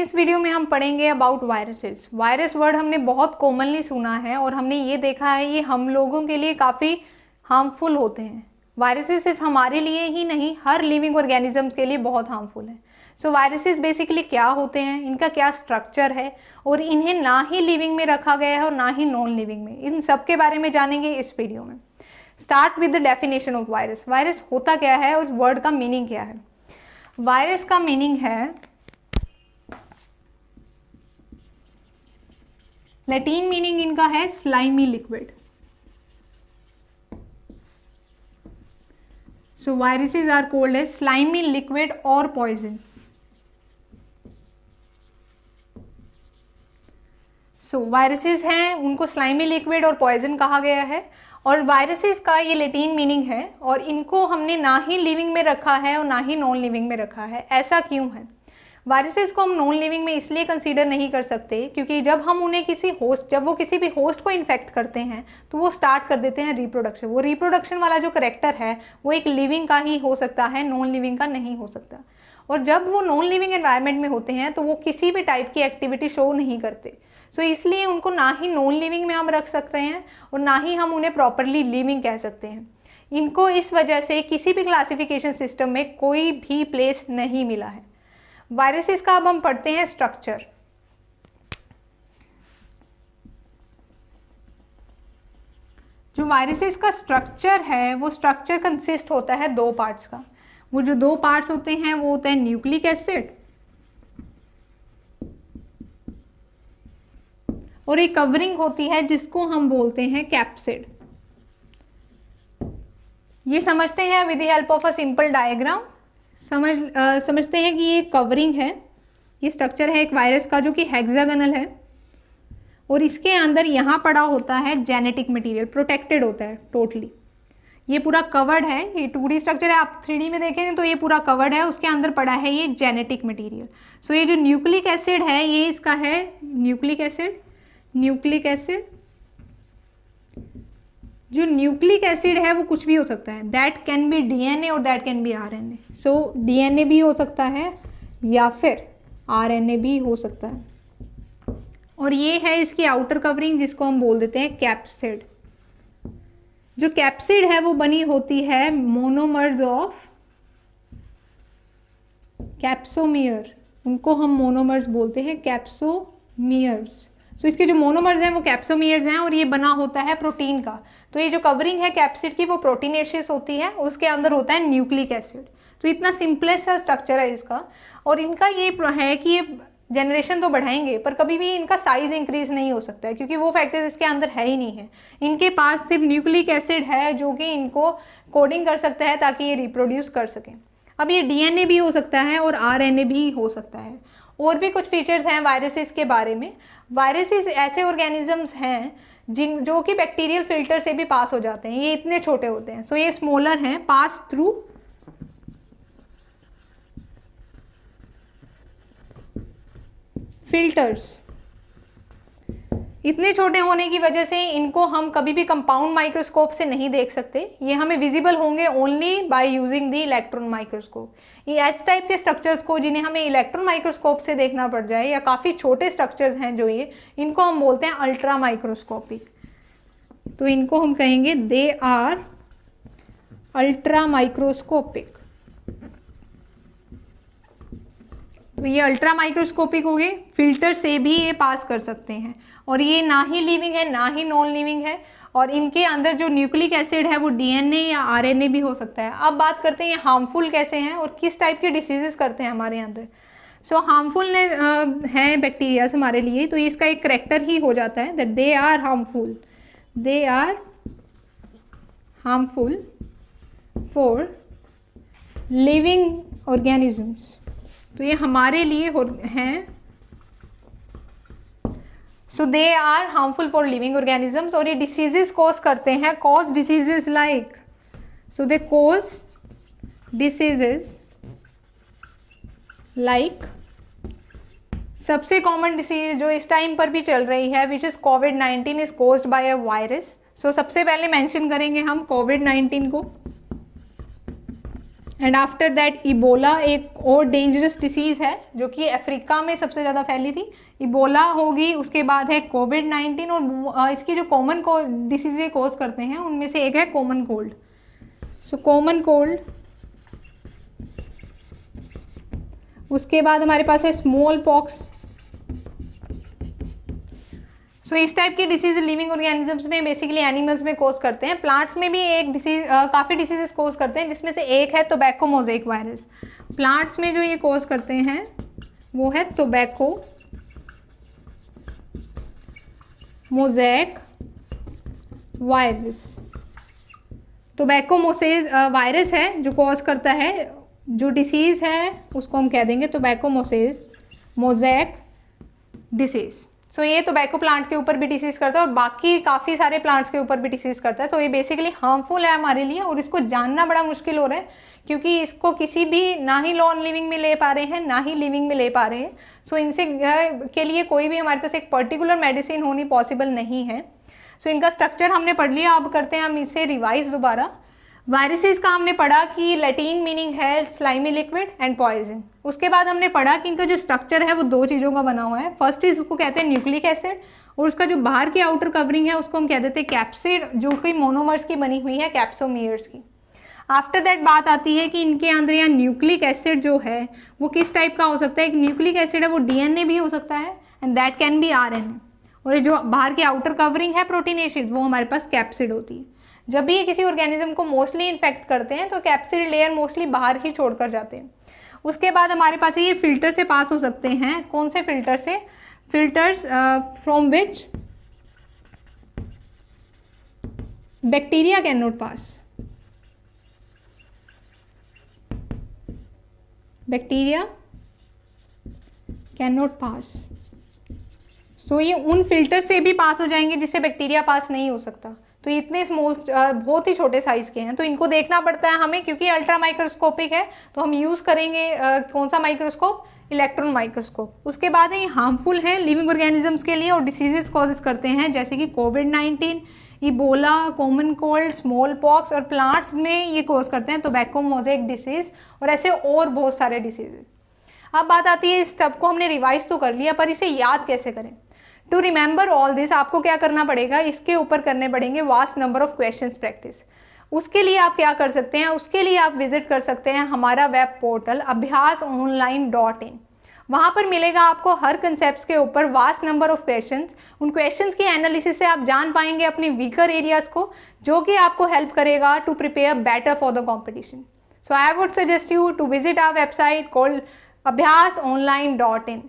इस वीडियो में हम पढ़ेंगे अबाउट वायरसेस। वायरस वर्ड हमने बहुत कॉमनली सुना है और हमने ये देखा है ये हम लोगों के लिए काफ़ी हार्मफुल होते हैं। वायरसेस सिर्फ हमारे लिए ही नहीं, हर लिविंग ऑर्गेनिज्म के लिए बहुत हार्मफुल है। सो वायरसेस बेसिकली क्या होते हैं, इनका क्या स्ट्रक्चर है और इन्हें ना ही लिविंग में रखा गया है और ना ही नॉन लिविंग में, इन सब के बारे में जानेंगे इस वीडियो में। Start with the definition of virus. Virus होता क्या है, उस वर्ड का मीनिंग क्या है। वायरस का मीनिंग है, लैटिन मीनिंग इनका है slimy liquid. So viruses are called as slimy liquid और पॉइजन। सो वायरसेस हैं, उनको स्लाइमी लिक्विड और पॉइजन कहा गया है। और वायरसेस का ये लैटिन मीनिंग है और इनको हमने ना ही लिविंग में रखा है और ना ही नॉन लिविंग में रखा है। ऐसा क्यों है? वायरसेस को हम नॉन लिविंग में इसलिए कंसीडर नहीं कर सकते क्योंकि जब हम उन्हें जब वो किसी भी होस्ट को इन्फेक्ट करते हैं तो वो स्टार्ट कर देते हैं रिप्रोडक्शन। वो रिप्रोडक्शन वाला जो करैक्टर है वो एक लिविंग का ही हो सकता है, नॉन लिविंग का नहीं हो सकता। और जब वो नॉन लिविंग एनवायरनमेंट में होते हैं तो वो किसी भी टाइप की एक्टिविटी शो नहीं करते। सो इसलिए उनको ना ही नॉन लिविंग में हम रख सकते हैं और ना ही हम उन्हें प्रॉपरली लिविंग कह सकते हैं। इनको इस वजह से किसी भी क्लासिफिकेशन सिस्टम में कोई भी प्लेस नहीं मिला है। वायरसेस का अब हम पढ़ते हैं स्ट्रक्चर। जो वायरसेस का स्ट्रक्चर है वो स्ट्रक्चर कंसिस्ट होता है दो पार्ट्स का। वो जो दो पार्ट्स होते हैं वो होते हैं न्यूक्लिक एसिड और एक कवरिंग होती है जिसको हम बोलते हैं कैप्सिड। ये समझते हैं with the help of a simple diagram. समझते हैं कि ये कवरिंग है, ये स्ट्रक्चर है एक वायरस का जो कि हेक्सागोनल है और इसके अंदर यहाँ पड़ा होता है जेनेटिक मटेरियल, प्रोटेक्टेड होता है टोटली। ये पूरा कवर्ड है, ये 2D स्ट्रक्चर है, आप 3D में देखेंगे तो ये पूरा कवर्ड है, उसके अंदर पड़ा है ये जेनेटिक मटेरियल। सो ये जो न्यूक्लिक एसिड है ये इसका है न्यूक्लिक एसिड। जो न्यूक्लिक एसिड है वो कुछ भी हो सकता है, दैट कैन बी DNA और that can be RNA। So DNA भी हो सकता है या फिर RNA भी हो सकता है। और ये है इसकी आउटर कवरिंग जिसको हम बोल देते हैं कैप्सिड। जो कैप्सिड है वो बनी होती है मोनोमर्स ऑफ कैप्सोमियर, उनको हम मोनोमर्स बोलते हैं, कैप्सोमियर्स। सो इसके जो मोनोमर्स हैं वो कैप्सोमियर्स हैं और ये बना होता है प्रोटीन का। तो ये जो कवरिंग है कैप्सिड की वो प्रोटीनेशियस होती है, उसके अंदर होता है न्यूक्लिक एसिड। तो इतना सिंपलेस्ट सा स्ट्रक्चर है इसका। और इनका ये है कि ये जनरेशन तो बढ़ाएंगे पर कभी भी इनका साइज इंक्रीज नहीं हो सकता है क्योंकि वो फैक्टर्स इसके अंदर है ही नहीं है। इनके पास सिर्फ न्यूक्लिक एसिड है जो कि इनको कोडिंग कर सकता है ताकि ये रिप्रोड्यूस कर सकें। अब ये DNA भी हो सकता है और RNA भी हो सकता है। और भी कुछ फीचर्स हैं वायरसेस के बारे में। वायरसेस ऐसे ऑर्गेनिजम्स हैं जो कि बैक्टीरियल फिल्टर से भी पास हो जाते हैं। ये इतने छोटे होते हैं, सो ये स्मॉलर हैं, पास थ्रू फिल्टर्स। इतने छोटे होने की वजह से इनको हम कभी भी कंपाउंड माइक्रोस्कोप से नहीं देख सकते। ये हमें विजिबल होंगे only by using the electron microscope. ये इस टाइप के स्ट्रक्चर्स को जिन्हें हमें इलेक्ट्रॉन माइक्रोस्कोप से देखना पड़ जाए या काफ़ी छोटे स्ट्रक्चर्स हैं जो ये, इनको हम बोलते हैं अल्ट्रा माइक्रोस्कोपिक। तो इनको हम कहेंगे दे आर अल्ट्रा माइक्रोस्कोपिक। तो ये अल्ट्रा माइक्रोस्कोपिक हो गए, फिल्टर से भी ये पास कर सकते हैं और ये ना ही लिविंग है ना ही नॉन लिविंग है। और इनके अंदर जो न्यूक्लिक एसिड है वो DNA या RNA भी हो सकता है। अब बात करते हैं ये हार्मफुल कैसे हैं और किस टाइप के डिसीजेस करते हैं हमारे अंदर। सो हार्मफुल है बैक्टीरियाज हमारे लिए, तो इसका एक करेक्टर ही हो जाता है that they are harmful for living organisms. तो ये हमारे लिए हैं, so they are harmful for living organisms. और ये डिसीजेस कॉज करते हैं, cause diseases like, so they cause diseases like, सबसे कॉमन डिसीज जो इस टाइम पर भी चल रही है which is COVID-19 is caused by a virus. So सबसे पहले मेंशन करेंगे हम COVID-19 को। एंड आफ्टर दैट इबोला एक और डेंजरस डिसीज़ है जो कि अफ्रीका में सबसे ज़्यादा फैली थी, इबोला होगी। उसके बाद है कोविड-19 और इसकी जो कॉमन डिसीज़ें कोज करते हैं उनमें से एक है common cold. So common cold, उसके बाद हमारे पास है स्मॉल पॉक्स। सो इस टाइप की डिसीज लिविंग ऑर्गेनिजम्स में बेसिकली एनिमल्स में कोज करते हैं। प्लांट्स में भी एक डिसीज काफ़ी डिसीजेस कोज करते हैं जिसमें से एक है टोबैको मोज़ेक वायरस। प्लांट्स में जो ये कोज करते हैं वो है tobacco mosaic virus. Tobacco mosaic virus है जो कॉज करता है, जो डिसीज़ है उसको हम कह देंगे टोबैको मोज़ेक डिसीज़। सो ये टोबैको प्लांट के ऊपर भी डिसीज़ करता है और बाकी काफ़ी सारे प्लांट्स के ऊपर भी डिसीज़ करता है। तो ये बेसिकली हार्मफुल है हमारे लिए और इसको जानना बड़ा मुश्किल हो रहा है क्योंकि इसको किसी भी ना ही नॉन लिविंग में ले पा रहे हैं ना ही लिविंग में ले पा रहे हैं। सो इनसे के लिए कोई भी हमारे पास एक पर्टिकुलर मेडिसिन होनी पॉसिबल नहीं है। सो इनका स्ट्रक्चर हमने पढ़ लिया, अब करते हैं हम इसे रिवाइज दोबारा। वायरसेस का हमने पढ़ा कि लैटिन मीनिंग है स्लाइमी लिक्विड एंड पॉइजन। उसके बाद हमने पढ़ा कि इनका जो स्ट्रक्चर है वो दो चीज़ों का बना हुआ है। फर्स्ट इज उसको कहते हैं न्यूक्लिक एसिड और उसका जो बाहर की आउटर कवरिंग है उसको हम कह देते हैं कैप्सिड, जो कि मोनोमर्स की बनी हुई है, कैप्सोमियर्स की। आफ्टर दैट बात आती है कि इनके अंदर यहाँ न्यूक्लिक एसिड जो है वो किस टाइप का हो सकता है। एक न्यूक्लिक एसिड है वो डीएनए भी हो सकता है and that can be RNA, और ये जो बाहर की आउटर कवरिंग है प्रोटीनेशियस वो हमारे पास कैप्सिड होती है। जब भी ये किसी ऑर्गेनिज्म को मोस्टली इन्फेक्ट करते हैं तो कैप्सिड लेयर मोस्टली बाहर ही छोड़कर जाते हैं। उसके बाद हमारे पास ये फिल्टर से पास हो सकते हैं। कौन से फिल्टर से? Filters from which bacteria can not pass. Bacteria can not pass. So ये उन फिल्टर से भी पास हो जाएंगे जिससे बैक्टीरिया पास नहीं हो सकता। तो इतने स्मॉल, बहुत ही छोटे साइज़ के हैं, तो इनको देखना पड़ता है हमें क्योंकि अल्ट्रा माइक्रोस्कोपिक है। तो हम यूज़ करेंगे कौन सा माइक्रोस्कोप? Electron microscope. उसके बाद ये हार्मफुल है लिविंग ऑर्गेनिजम्स के लिए और डिसीजेस कॉजेज करते हैं जैसे कि कोविड-19, Ebola, common cold, smallpox, और प्लांट्स में ये कॉज करते हैं टोबैको मोज़ेक डिसीज़ और ऐसे और बहुत सारे डिसीजेज। अब बात आती है, इस सब को हमने रिवाइज तो कर लिया पर इसे याद कैसे करें? टू रिमेंबर ऑल दिस आपको क्या करना पड़ेगा? इसके ऊपर करने पड़ेंगे vast number of questions practice. उसके लिए आप क्या कर सकते हैं? उसके लिए आप विजिट कर सकते हैं हमारा वेब पोर्टल abhyasonline.in। वहाँ पर मिलेगा आपको हर कंसेप्ट के ऊपर वास्ट नंबर ऑफ क्वेश्चंस। उन क्वेश्चंस की एनालिसिस से आप जान पाएंगे अपनी वीकर एरियाज को, जो कि आपको हेल्प करेगा to prepare better for the competition. So I would suggest you to visit our website called abhyasonline.in।